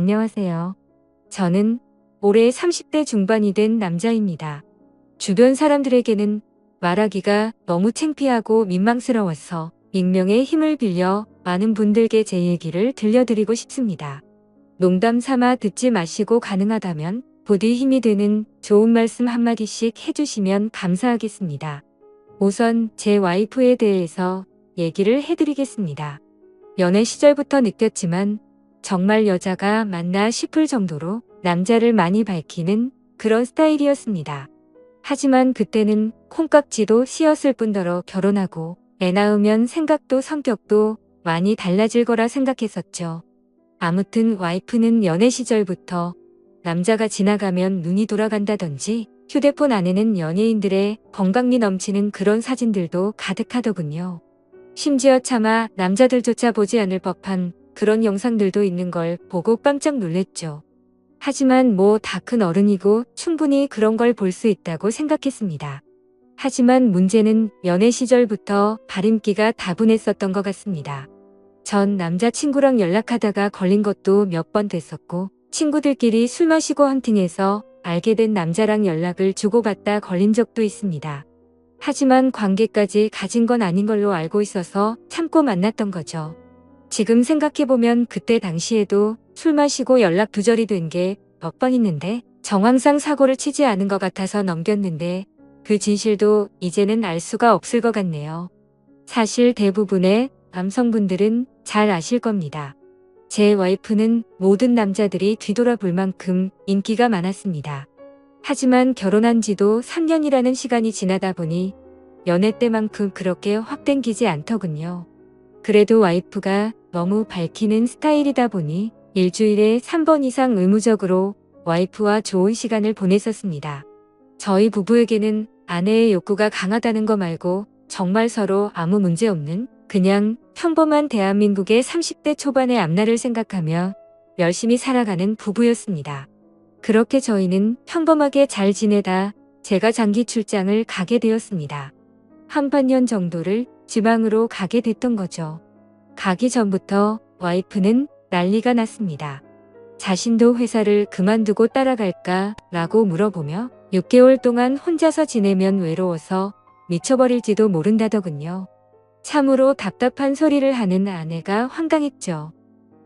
안녕하세요. 저는 올해 30대 중반이 된 남자입니다. 주변 사람들에게는 말하기가 너무 창피하고 민망스러워서 익명의 힘을 빌려 많은 분들께 제 얘기를 들려드리고 싶습니다. 농담 삼아 듣지 마시고 가능하다면 부디 힘이 되는 좋은 말씀 한마디씩 해주시면 감사하겠습니다. 우선 제 와이프에 대해서 얘기를 해드리겠습니다. 연애 시절부터 느꼈지만 정말 여자가 맞나 싶을 정도로 남자를 많이 밝히는 그런 스타일이었습니다. 하지만 그때는 콩깍지도 씌었을 뿐더러 결혼하고 애 낳으면 생각도 성격도 많이 달라질 거라 생각했었죠. 아무튼 와이프는 연애 시절부터 남자가 지나가면 눈이 돌아간다든지 휴대폰 안에는 연예인들의 건강미 넘치는 그런 사진들도 가득하더군요. 심지어 차마 남자들조차 보지 않을 법한 그런 영상들도 있는 걸 보고 깜짝 놀랬죠. 하지만 뭐 다 큰 어른이고 충분히 그런 걸 볼 수 있다고 생각했습니다. 하지만 문제는 연애 시절부터 발임기가 다분했었던 것 같습니다. 전 남자친구랑 연락하다가 걸린 것도 몇 번 됐었고 친구들끼리 술 마시고 헌팅해서 알게 된 남자랑 연락을 주고받다 걸린 적도 있습니다. 하지만 관계까지 가진 건 아닌 걸로 알고 있어서 참고 만났던 거죠. 지금 생각해보면 그때 당시에도 술 마시고 연락 두절이 된 게 몇 번 있는데 정황상 사고를 치지 않은 것 같아서 넘겼는데 그 진실도 이제는 알 수가 없을 것 같네요. 사실 대부분의 남성분들은 잘 아실 겁니다. 제 와이프는 모든 남자들이 뒤돌아볼 만큼 인기가 많았습니다. 하지만 결혼한 지도 3년이라는 시간이 지나다 보니 연애 때만큼 그렇게 확 땡기지 않더군요. 그래도 와이프가 너무 밝히는 스타일이다 보니 일주일에 3번 이상 의무적으로 와이프와 좋은 시간을 보냈었습니다. 저희 부부에게는 아내의 욕구가 강하다는 거 말고 정말 서로 아무 문제 없는 그냥 평범한 대한민국의 30대 초반의 앞날을 생각하며 열심히 살아가는 부부였습니다. 그렇게 저희는 평범하게 잘 지내다 제가 장기 출장을 가게 되었습니다. 한 반년 정도를 지방으로 가게 됐던 거죠. 가기 전부터 와이프는 난리가 났습니다. 자신도 회사를 그만두고 따라갈까 라고 물어보며 6개월 동안 혼자서 지내면 외로워서 미쳐버릴지도 모른다더군요. 참으로 답답한 소리를 하는 아내가 황당했죠.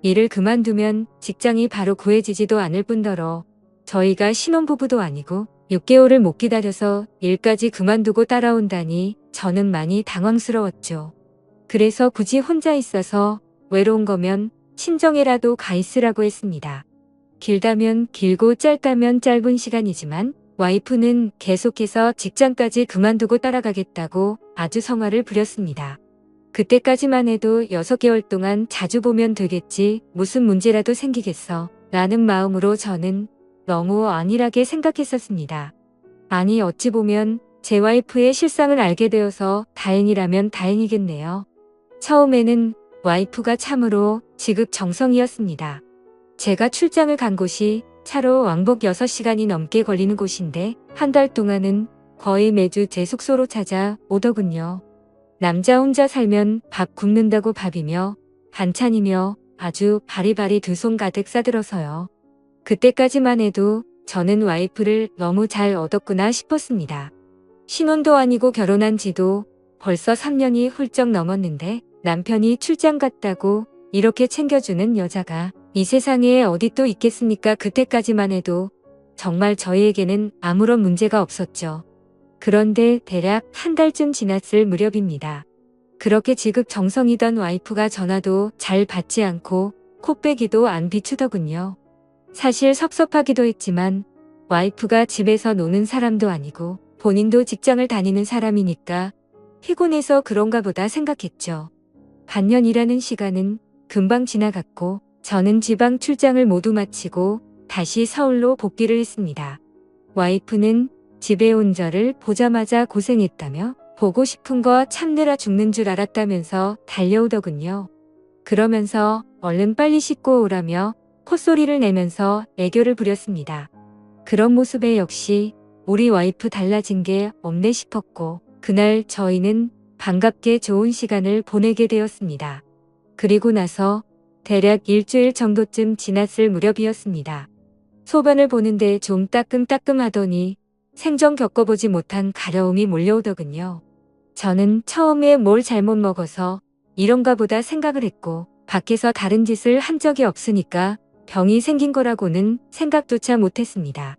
일을 그만두면 직장이 바로 구해지지도 않을 뿐더러 저희가 신혼부부도 아니고 6개월을 못 기다려서 일까지 그만두고 따라온다니 저는 많이 당황스러웠죠. 그래서 굳이 혼자 있어서 외로운 거면 친정에라도 가 있으라고 했습니다. 길다면 길고 짧다면 짧은 시간이지만 와이프는 계속해서 직장까지 그만두고 따라가겠다고 아주 성화를 부렸습니다. 그때까지만 해도 6개월 동안 자주 보면 되겠지 무슨 문제라도 생기겠어 라는 마음으로 저는 너무 안일하게 생각했었습니다. 아니 어찌 보면 제 와이프의 실상을 알게 되어서 다행이라면 다행이겠네요. 처음에는 와이프가 참으로 지극정성이었습니다. 제가 출장을 간 곳이 차로 왕복 6시간이 넘게 걸리는 곳인데 한 달 동안은 거의 매주 제 숙소로 찾아오더군요. 남자 혼자 살면 밥 굶는다고 밥이며 반찬이며 아주 바리바리 두 손 가득 싸들어서요. 그때까지만 해도 저는 와이프를 너무 잘 얻었구나 싶었습니다. 신혼도 아니고 결혼한 지도 벌써 3년이 훌쩍 넘었는데 남편이 출장 갔다고 이렇게 챙겨주는 여자가 이 세상에 어디 또 있겠습니까? 그때까지만 해도 정말 저희에게는 아무런 문제가 없었죠. 그런데 대략 한 달쯤 지났을 무렵입니다. 그렇게 지극정성이던 와이프가 전화도 잘 받지 않고 코빼기도 안 비추더군요. 사실 섭섭하기도 했지만 와이프가 집에서 노는 사람도 아니고 본인도 직장을 다니는 사람이니까 피곤해서 그런가 보다 생각했죠. 반년이라는 시간은 금방 지나갔고 저는 지방 출장을 모두 마치고 다시 서울로 복귀를 했습니다. 와이프는 집에 온 저를 보자마자 고생했다며 보고 싶은 거 참느라 죽는 줄 알았다면서 달려오더군요. 그러면서 얼른 빨리 씻고 오라며 콧소리를 내면서 애교를 부렸습니다. 그런 모습에 역시 우리 와이프 달라진 게 없네 싶었고 그날 저희는 반갑게 좋은 시간을 보내게 되었습니다. 그리고 나서 대략 일주일 정도쯤 지났을 무렵이었습니다. 소변을 보는데 좀 따끔따끔하더니 생전 겪어보지 못한 가려움이 몰려오더군요. 저는 처음에 뭘 잘못 먹어서 이런가 보다 생각을 했고 밖에서 다른 짓을 한 적이 없으니까 병이 생긴 거라고는 생각조차 못했습니다.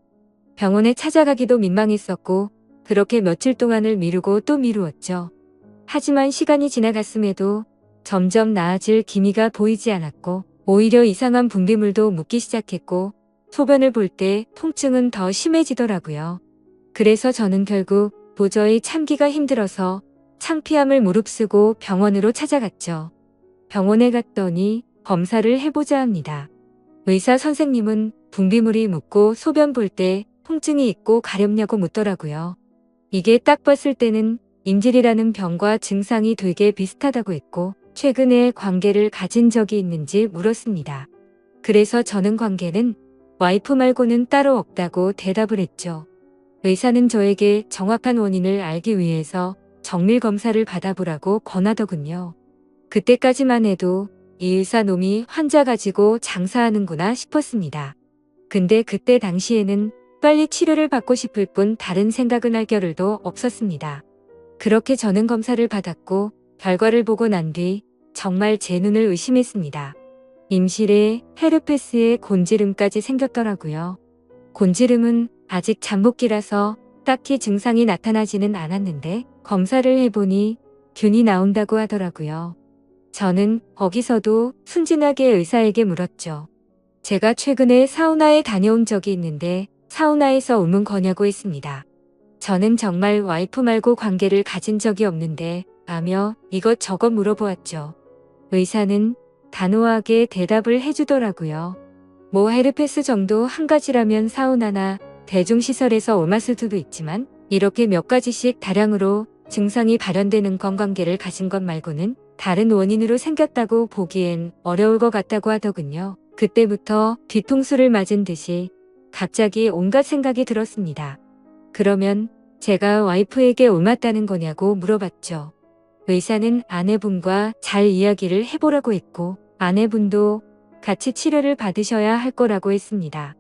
병원에 찾아가기도 민망했었고 그렇게 며칠 동안을 미루고 또 미루었죠. 하지만 시간이 지나갔음에도 점점 나아질 기미가 보이지 않았고 오히려 이상한 분비물도 묻기 시작했고 소변을 볼 때 통증은 더 심해지더라고요. 그래서 저는 결국 도저히 참기가 힘들어서 창피함을 무릅쓰고 병원으로 찾아갔죠. 병원에 갔더니 검사를 해보자 합니다. 의사 선생님은 분비물이 묻고 소변 볼 때 통증이 있고 가렵냐고 묻더라고요. 이게 딱 봤을 때는 임질이라는 병과 증상이 되게 비슷하다고 했고 최근에 관계를 가진 적이 있는지 물었습니다. 그래서 저는 관계는 와이프 말고는 따로 없다고 대답을 했죠. 의사는 저에게 정확한 원인을 알기 위해서 정밀 검사를 받아보라고 권하더군요. 그때까지만 해도 이 의사 놈이 환자 가지고 장사하는구나 싶었습니다. 근데 그때 당시에는 빨리 치료를 받고 싶을 뿐 다른 생각은 할 겨를도 없었습니다. 그렇게 저는 검사를 받았고 결과를 보고 난 뒤 정말 제 눈을 의심했습니다. 임실에 헤르페스에 곤지름까지 생겼더라고요. 곤지름은 아직 잠복기라서 딱히 증상이 나타나지는 않았는데 검사를 해보니 균이 나온다고 하더라고요. 저는 거기서도 순진하게 의사에게 물었죠. 제가 최근에 사우나에 다녀온 적이 있는데 사우나에서 오면 거냐고 했습니다. 저는 정말 와이프 말고 관계를 가진 적이 없는데 라며 이것저것 물어보았죠. 의사는 단호하게 대답을 해주더라고요. 뭐 헤르페스 정도 한 가지라면 사우나나 대중시설에서 옮았을 수도 있지만 이렇게 몇 가지씩 다량으로 증상이 발현되는 건관계를 가진 것 말고는 다른 원인으로 생겼다고 보기엔 어려울 것 같다고 하더군요. 그때부터 뒤통수를 맞은 듯이 갑자기 온갖 생각이 들었습니다. 그러면 제가 와이프에게 옮았다는 거냐고 물어봤죠. 의사는 아내분과 잘 이야기를 해보라고 했고 아내분도 같이 치료를 받으셔야 할 거라고 했습니다.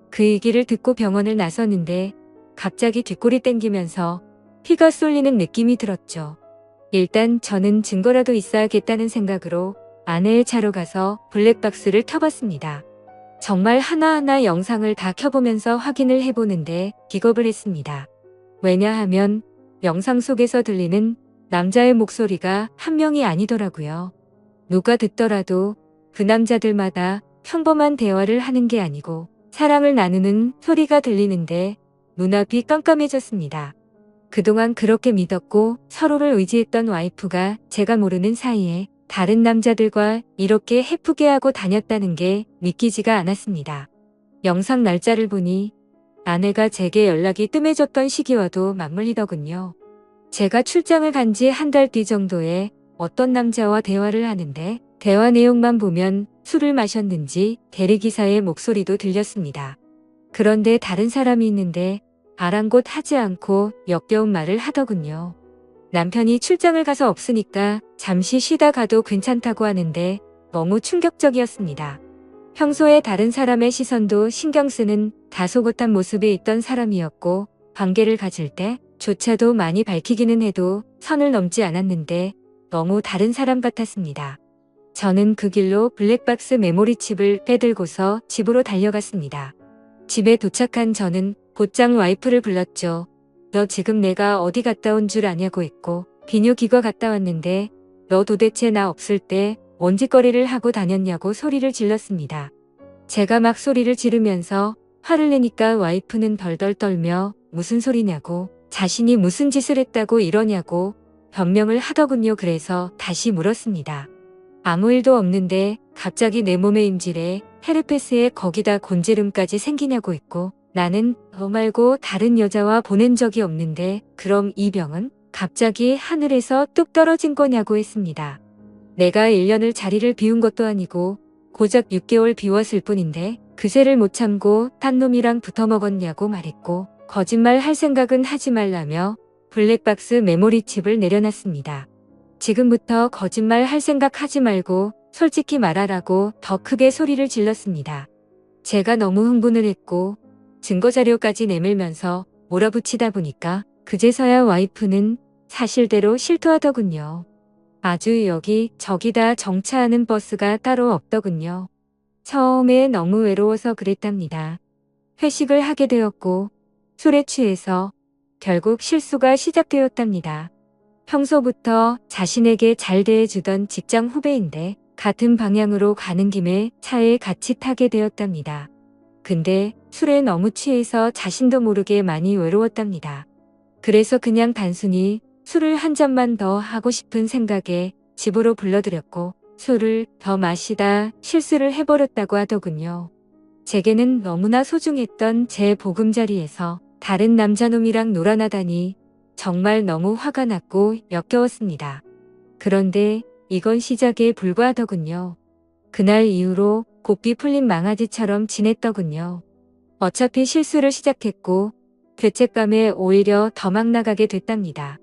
그 얘기를 듣고 병원을 나섰는데 갑자기 뒷골이 땡기면서 피가 쏠리는 느낌이 들었죠. 일단 저는 증거라도 있어야겠다는 생각으로 아내의 차로 가서 블랙박스를 켜봤습니다. 정말 하나하나 영상을 다 켜보면서 확인을 해보는데 기겁을 했습니다. 왜냐하면 영상 속에서 들리는 남자의 목소리가 한 명이 아니더라고요. 누가 듣더라도 그 남자들마다 평범한 대화를 하는 게 아니고 사랑을 나누는 소리가 들리는데 눈앞이 깜깜해졌습니다. 그동안 그렇게 믿었고 서로를 의지했던 와이프가 제가 모르는 사이에 다른 남자들과 이렇게 해프게 하고 다녔다는 게 믿기지가 않았습니다. 영상 날짜를 보니 아내가 제게 연락이 뜸해졌던 시기와도 맞물리더군요. 제가 출장을 간 지 한 달 뒤 정도에 어떤 남자와 대화를 하는데 대화 내용만 보면 술을 마셨는지 대리기사의 목소리도 들렸습니다. 그런데 다른 사람이 있는데 아랑곳하지 않고 역겨운 말을 하더군요. 남편이 출장을 가서 없으니까 잠시 쉬다 가도 괜찮다고 하는데 너무 충격적이었습니다. 평소에 다른 사람의 시선도 신경 쓰는 다소곳한 모습이 있던 사람이었고 관계를 가질 때조차도 많이 밝히기는 해도 선을 넘지 않았는데 너무 다른 사람 같았습니다. 저는 그 길로 블랙박스 메모리칩을 빼들고서 집으로 달려갔습니다. 집에 도착한 저는 곧장 와이프를 불렀죠. 너 지금 내가 어디 갔다 온 줄 아냐고 했고 비뇨기과 갔다 왔는데 너 도대체 나 없을 때 뭔짓거리를 하고 다녔냐고 소리를 질렀습니다. 제가 막 소리를 지르면서 화를 내니까 와이프는 덜덜 떨며 무슨 소리냐고 자신이 무슨 짓을 했다고 이러냐고 변명을 하더군요. 그래서 다시 물었습니다. 아무 일도 없는데 갑자기 내 몸에 임질에 헤르페스에 거기다 곤지름까지 생기냐고 했고 나는 너 말고 다른 여자와 보낸 적이 없는데 그럼 이 병은 갑자기 하늘에서 뚝 떨어진 거냐고 했습니다. 내가 1년을 자리를 비운 것도 아니고 고작 6개월 비웠을 뿐인데 그새를 못 참고 딴 놈이랑 붙어먹었냐고 말했고 거짓말 할 생각은 하지 말라며 블랙박스 메모리칩을 내려놨습니다. 지금부터 거짓말 할 생각 하지 말고 솔직히 말하라고 더 크게 소리를 질렀습니다. 제가 너무 흥분을 했고 증거자료까지 내밀면서 몰아붙이다 보니까 그제서야 와이프는 사실대로 실토하더군요. 아주 여기 저기다 정차하는 버스가 따로 없더군요. 처음에 너무 외로워서 그랬답니다. 회식을 하게 되었고 술에 취해서 결국 실수가 시작되었답니다. 평소부터 자신에게 잘 대해주던 직장 후배인데 같은 방향으로 가는 김에 차에 같이 타게 되었답니다. 근데 술에 너무 취해서 자신도 모르게 많이 외로웠답니다. 그래서 그냥 단순히 술을 한 잔만 더 하고 싶은 생각에 집으로 불러들였고 술을 더 마시다 실수를 해버렸다고 하더군요. 제게는 너무나 소중했던 제 보금자리에서 다른 남자놈이랑 놀아나다니 정말 너무 화가 났고 역겨웠습니다. 그런데 이건 시작에 불과하더군요. 그날 이후로 고삐 풀린 망아지처럼 지냈더군요. 어차피 실수를 시작했고 죄책감에 오히려 더 막 나가게 됐답니다.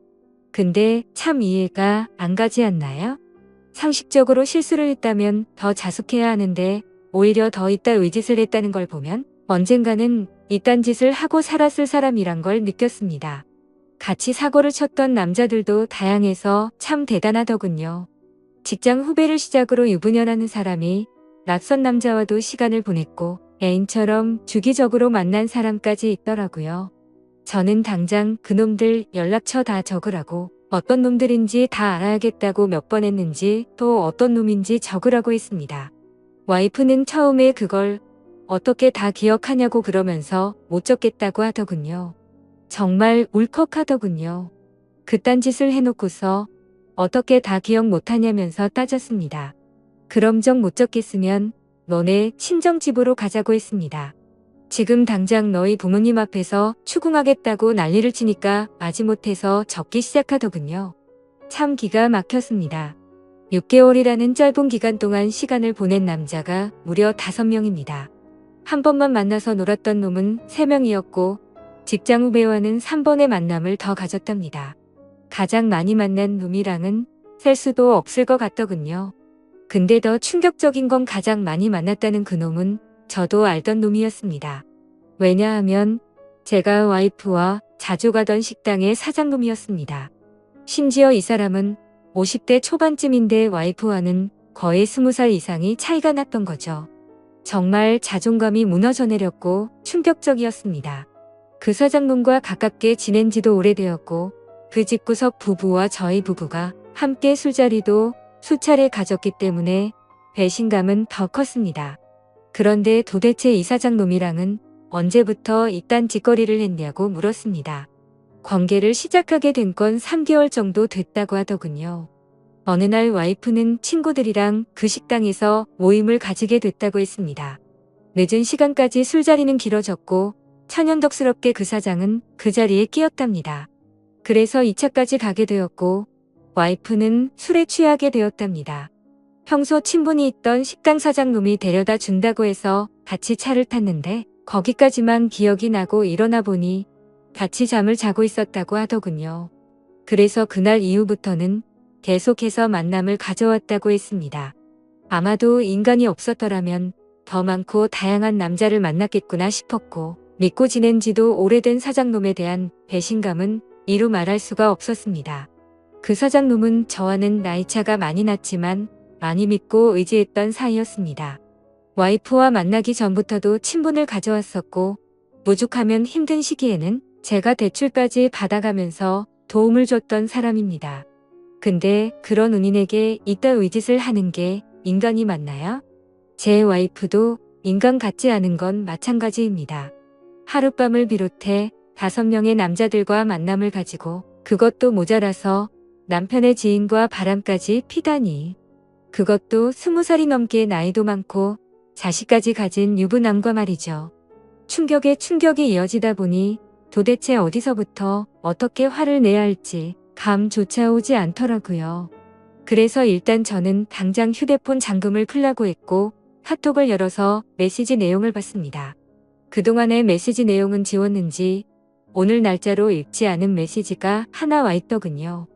근데 참 이해가 안 가지 않나요? 상식적으로 실수를 했다면 더 자숙해야 하는데 오히려 더 이따 의짓을 했다는 걸 보면 언젠가는 이딴 짓을 하고 살았을 사람이란 걸 느꼈습니다. 같이 사고를 쳤던 남자들도 다양해서 참 대단하더군요. 직장 후배를 시작으로 유부녀라는 사람이 낯선 남자와도 시간을 보냈고 애인처럼 주기적으로 만난 사람까지 있더라고요. 저는 당장 그놈들 연락처 다 적으라고 어떤 놈들인지 다 알아야겠다고 몇 번 했는지 또 어떤 놈인지 적으라고 했습니다. 와이프는 처음에 그걸 어떻게 다 기억하냐고 그러면서 못 적겠다고 하더군요. 정말 울컥하더군요. 그딴 짓을 해놓고서 어떻게 다 기억 못하냐면서 따졌습니다. 그럼 정 못 적겠으면 너네 친정집으로 가자고 했습니다. 지금 당장 너희 부모님 앞에서 추궁하겠다고 난리를 치니까 마지못해서 적기 시작하더군요. 참 기가 막혔습니다. 6개월이라는 짧은 기간 동안 시간을 보낸 남자가 무려 5명입니다. 한 번만 만나서 놀았던 놈은 3명이었고 직장 후배와는 3번의 만남을 더 가졌답니다. 가장 많이 만난 놈이랑은 셀 수도 없을 것 같더군요. 근데 더 충격적인 건 가장 많이 만났다는 그 놈은 저도 알던 놈이었습니다. 왜냐하면 제가 와이프와 자주 가던 식당의 사장놈이었습니다. 심지어 이 사람은 50대 초반쯤인데 와이프와는 거의 20살 이상이 차이가 났던 거죠. 정말 자존감이 무너져 내렸고 충격적이었습니다. 그 사장놈과 가깝게 지낸 지도 오래되었고 그 집구석 부부와 저희 부부가 함께 술자리도 수차례 가졌기 때문에 배신감은 더 컸습니다. 그런데 도대체 이 사장놈이랑은 언제부터 이딴 짓거리를 했냐고 물었습니다. 관계를 시작하게 된 건 3개월 정도 됐다고 하더군요. 어느 날 와이프는 친구들이랑 그 식당에서 모임을 가지게 됐다고 했습니다. 늦은 시간까지 술자리는 길어졌고 천연덕스럽게 그 사장은 그 자리에 끼었답니다. 그래서 2차까지 가게 되었고 와이프는 술에 취하게 되었답니다. 평소 친분이 있던 식당 사장놈이 데려다 준다고 해서 같이 차를 탔는데 거기까지만 기억이 나고 일어나 보니 같이 잠을 자고 있었다고 하더군요. 그래서 그날 이후부터는 계속해서 만남을 가져왔다고 했습니다. 아마도 인간이 없었더라면 더 많고 다양한 남자를 만났겠구나 싶었고 믿고 지낸 지도 오래된 사장놈에 대한 배신감은 이루 말할 수가 없었습니다. 그 사장놈은 저와는 나이차가 많이 났지만 많이 믿고 의지했던 사이였습니다. 와이프와 만나기 전부터도 친분을 가져왔었고 무죽하면 힘든 시기에는 제가 대출까지 받아가면서 도움을 줬던 사람입니다. 근데 그런 은인에게 이딴 의짓을 하는 게 인간이 맞나요? 제 와이프도 인간 같지 않은 건 마찬가지입니다. 하룻밤을 비롯해 5명의 남자들과 만남을 가지고 그것도 모자라서 남편의 지인과 바람까지 피다니. 그것도 20살이 넘게 나이도 많고 자식까지 가진 유부남과 말이죠. 충격에 충격이 이어지다 보니 도대체 어디서부터 어떻게 화를 내야 할지 감조차 오지 않더라고요. 그래서 일단 저는 당장 휴대폰 잠금을 풀라고 했고 카톡을 열어서 메시지 내용을 봤습니다. 그동안의 메시지 내용은 지웠는지 오늘 날짜로 읽지 않은 메시지가 하나 와 있더군요.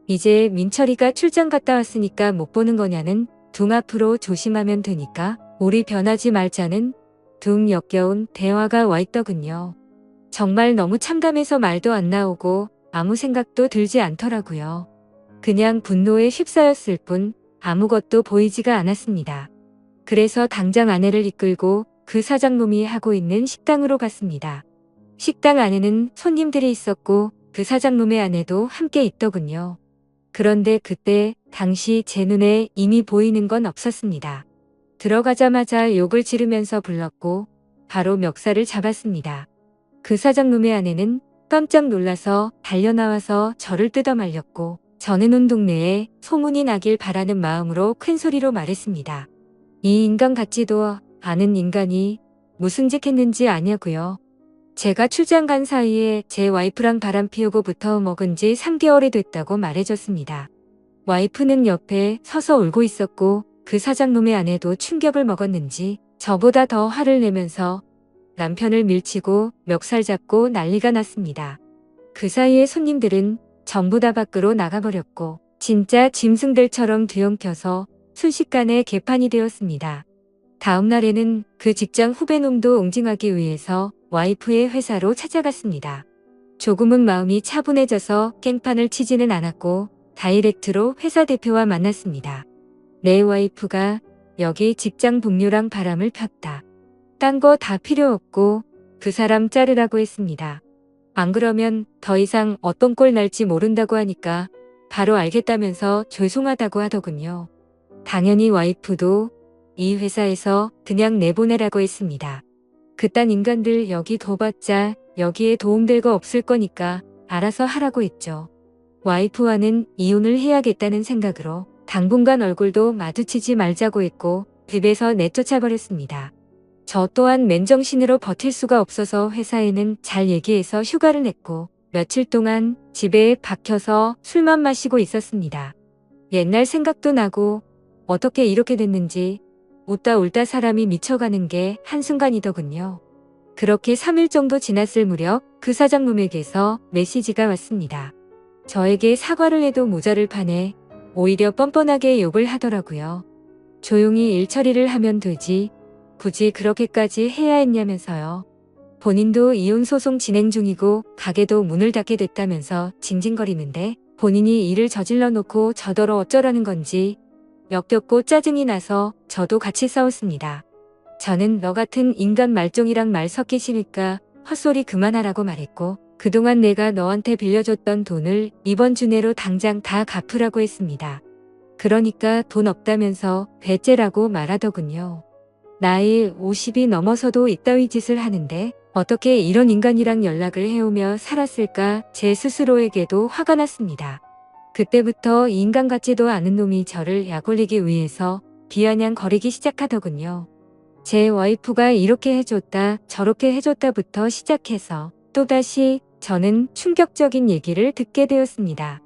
이제 민철이가 출장 갔다 왔으니까 못 보는 거냐는 둥 앞으로 조심하면 되니까 우리 변하지 말자는 둥 역겨운 대화가 와 있더군요. 정말 너무 참담해서 말도 안 나오고 아무 생각도 들지 않더라고요. 그냥 분노에 휩싸였을 뿐 아무것도 보이지가 않았습니다. 그래서 당장 아내를 이끌고 그 사장놈이 하고 있는 식당으로 갔습니다. 식당 안에는 손님들이 있었고 그 사장놈의 아내도 함께 있더군요. 그런데 그때 당시 제 눈에 이미 보이는 건 없었습니다. 들어가자마자 욕을 지르면서 불렀고 바로 멱살을 잡았습니다. 그 사장놈의 아내는 깜짝 놀라서 달려나와서 저를 뜯어말렸고 저는 온 동네에 소문이 나길 바라는 마음으로 큰 소리로 말했습니다. 이 인간 같지도 않은 인간이 무슨 짓 했는지 아냐고요. 제가 출장 간 사이에 제 와이프랑 바람 피우고부터 먹은 지 3개월이 됐다고 말해줬습니다. 와이프는 옆에 서서 울고 있었고 그 사장놈의 아내도 충격을 먹었는지 저보다 더 화를 내면서 남편을 밀치고 멱살 잡고 난리가 났습니다. 그 사이에 손님들은 전부 다 밖으로 나가버렸고 진짜 짐승들처럼 뒤엉켜서 순식간에 개판이 되었습니다. 다음 날에는 그 직장 후배놈도 응징하기 위해서 와이프의 회사로 찾아갔습니다. 조금은 마음이 차분해져서 깽판을 치지는 않았고 다이렉트로 회사 대표와 만났습니다. 내 와이프가 여기 직장 동료랑 바람을 폈다. 딴 거 다 필요 없고 그 사람 자르라고 했습니다. 안 그러면 더 이상 어떤 꼴 날지 모른다고 하니까 바로 알겠다면서 죄송하다고 하더군요. 당연히 와이프도 이 회사에서 그냥 내보내라고 했습니다. 그딴 인간들 여기 둬봤자 여기에 도움될 거 없을 거니까 알아서 하라고 했죠. 와이프와는 이혼을 해야겠다는 생각으로 당분간 얼굴도 마주치지 말자고 했고 집에서 내쫓아버렸습니다. 저 또한 맨정신으로 버틸 수가 없어서 회사에는 잘 얘기해서 휴가를 냈고 며칠 동안 집에 박혀서 술만 마시고 있었습니다. 옛날 생각도 나고 어떻게 이렇게 됐는지 웃다 울다 사람이 미쳐가는 게 한순간이더군요. 그렇게 3일 정도 지났을 무렵 그 사장놈에게서 메시지가 왔습니다. 저에게 사과를 해도 모자를 파네 오히려 뻔뻔하게 욕을 하더라고요. 조용히 일 처리를 하면 되지 굳이 그렇게까지 해야 했냐면서요. 본인도 이혼 소송 진행 중이고 가게도 문을 닫게 됐다면서 징징거리는데 본인이 일을 저질러 놓고 저더러 어쩌라는 건지 역겹고 짜증이 나서 저도 같이 싸웠습니다. 저는 너 같은 인간 말종이랑 말 섞기 싫으니까 헛소리 그만하라고 말했고 그동안 내가 너한테 빌려줬던 돈을 이번 주 내로 당장 다 갚으라고 했습니다. 그러니까 돈 없다면서 배째라고 말하더군요. 나이 50이 넘어서도 이따위 짓을 하는데 어떻게 이런 인간이랑 연락을 해오며 살았을까 제 스스로에게도 화가 났습니다. 그때부터 이 인간 같지도 않은 놈이 저를 약올리기 위해서 비아냥거리기 시작하더군요. 제 와이프가 이렇게 해줬다 저렇게 해줬다부터 시작해서 또다시 저는 충격적인 얘기를 듣게 되었습니다.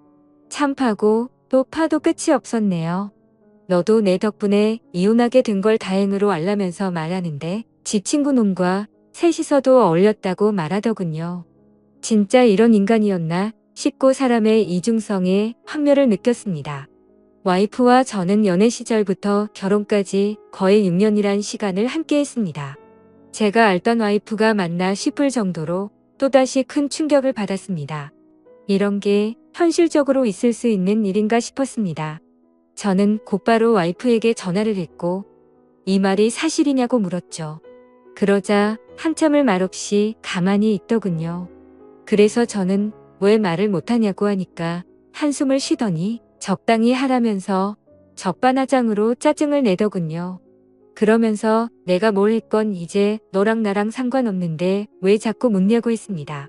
참 파고 또 파도 끝이 없었네요. 너도 내 덕분에 이혼하게 된 걸 다행으로 알라면서 말하는데 지 친구 놈과 셋이서도 어울렸다고 말하더군요. 진짜 이런 인간이었나 싶고 사람의 이중성에 환멸을 느꼈습니다. 와이프와 저는 연애 시절부터 결혼까지 거의 6년이란 시간을 함께 했습니다. 제가 알던 와이프가 맞나 싶을 정도로 또다시 큰 충격을 받았습니다. 이런 게 현실적으로 있을 수 있는 일인가 싶었습니다. 저는 곧바로 와이프에게 전화를 했고 이 말이 사실이냐고 물었죠. 그러자 한참을 말없이 가만히 있더군요. 그래서 저는 왜 말을 못하냐고 하니까 한숨을 쉬더니 적당히 하라면서 적반하장으로 짜증을 내더군요. 그러면서 내가 뭘 했건 이제 너랑 나랑 상관없는데 왜 자꾸 묻냐고 했습니다.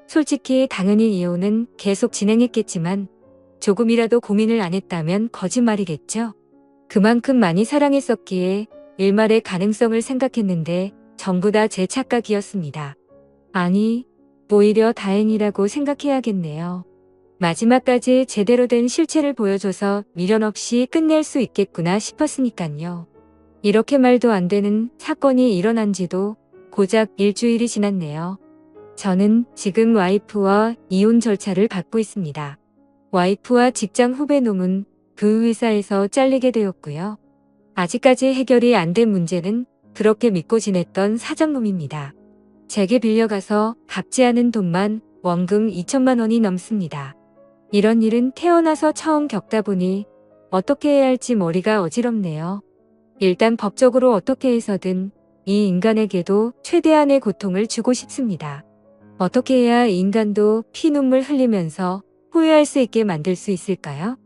솔직히 당연히 이혼은 계속 진행했겠지만 조금이라도 고민을 안 했다면 거짓말이겠죠. 그만큼 많이 사랑했었기에 일말의 가능성을 생각했는데 전부 다 제 착각이었습니다. 아니, 오히려 다행이라고 생각해야겠네요. 마지막까지 제대로 된 실체를 보여줘서 미련 없이 끝낼 수 있겠구나 싶었으니깐요. 이렇게 말도 안 되는 사건이 일어난 지도 고작 일주일이 지났네요. 저는 지금 와이프와 이혼 절차를 받고 있습니다. 와이프와 직장 후배 놈은 그 회사에서 잘리게 되었고요. 아직까지 해결이 안 된 문제는 그렇게 믿고 지냈던 사장놈입니다. 제게 빌려가서 갚지 않은 돈만 원금 2천만 원이 넘습니다. 이런 일은 태어나서 처음 겪다 보니 어떻게 해야 할지 머리가 어지럽네요. 일단 법적으로 어떻게 해서든 이 인간에게도 최대한의 고통을 주고 싶습니다. 어떻게 해야 이 인간도 피눈물 흘리면서 후회할 수 있게 만들 수 있을까요?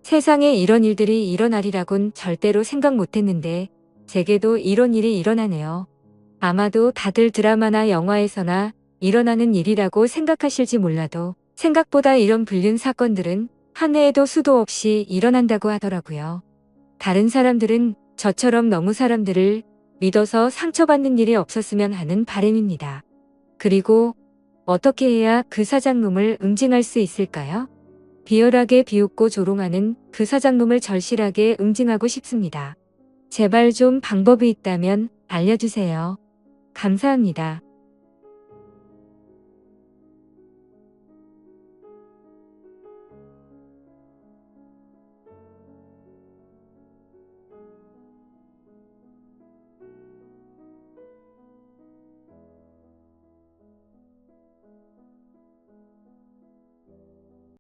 세상에 이런 일들이 일어나리라곤 절대로 생각 못했는데 제게도 이런 일이 일어나네요. 아마도 다들 드라마나 영화에서나 일어나는 일이라고 생각하실지 몰라도 생각보다 이런 불륜 사건들은 한 해에도 수도 없이 일어난다고 하더라고요. 다른 사람들은 저처럼 너무 사람들을 믿어서 상처받는 일이 없었으면 하는 바람입니다. 그리고 어떻게 해야 그 사장놈을 응징할 수 있을까요? 비열하게 비웃고 조롱하는 그 사장놈을 절실하게 응징하고 싶습니다. 제발 좀 방법이 있다면 알려주세요. 감사합니다.